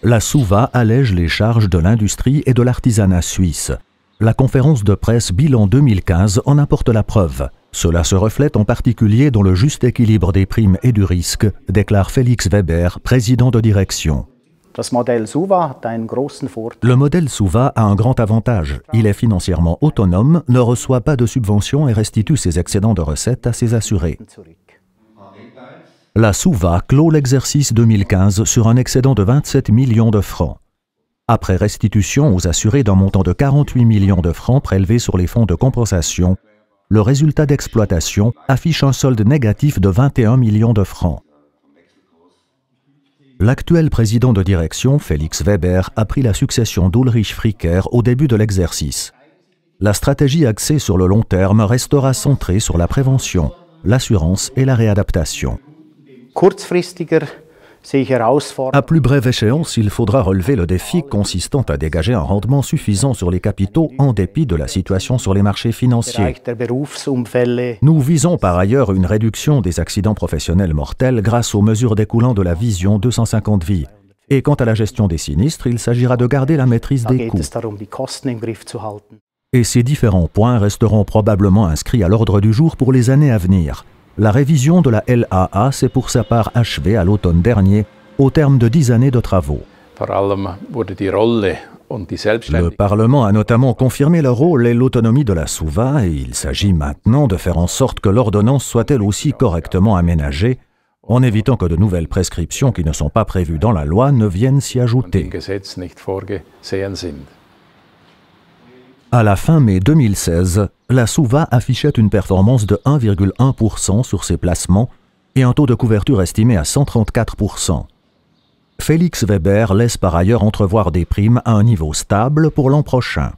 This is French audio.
La Suva allège les charges de l'industrie et de l'artisanat suisse. La conférence de presse Bilan 2015 en apporte la preuve. Cela se reflète en particulier dans le juste équilibre des primes et du risque, déclare Félix Weber, président de direction. Le modèle Suva a un grand avantage. Il est financièrement autonome, ne reçoit pas de subventions et restitue ses excédents de recettes à ses assurés. La Suva clôt l'exercice 2015 sur un excédent de 27 millions de francs. Après restitution aux assurés d'un montant de 48 millions de francs prélevés sur les fonds de compensation, le résultat d'exploitation affiche un solde négatif de 21 millions de francs. L'actuel président de direction, Félix Weber, a pris la succession d'Ulrich Fricker au début de l'exercice. La stratégie axée sur le long terme restera centrée sur la prévention, l'assurance et la réadaptation. À plus brève échéance, il faudra relever le défi consistant à dégager un rendement suffisant sur les capitaux en dépit de la situation sur les marchés financiers. Nous visons par ailleurs une réduction des accidents professionnels mortels grâce aux mesures découlant de la vision 250 vies. Et quant à la gestion des sinistres, il s'agira de garder la maîtrise des coûts. Et ces différents points resteront probablement inscrits à l'ordre du jour pour les années à venir. La révision de la LAA s'est pour sa part achevée à l'automne dernier, au terme de 10 années de travaux. Le Parlement a notamment confirmé le rôle et l'autonomie de la Suva et il s'agit maintenant de faire en sorte que l'ordonnance soit elle aussi correctement aménagée, en évitant que de nouvelles prescriptions qui ne sont pas prévues dans la loi ne viennent s'y ajouter. À la fin mai 2016, la Suva affichait une performance de 1,1% sur ses placements et un taux de couverture estimé à 134%. Félix Weber laisse par ailleurs entrevoir des primes à un niveau stable pour l'an prochain.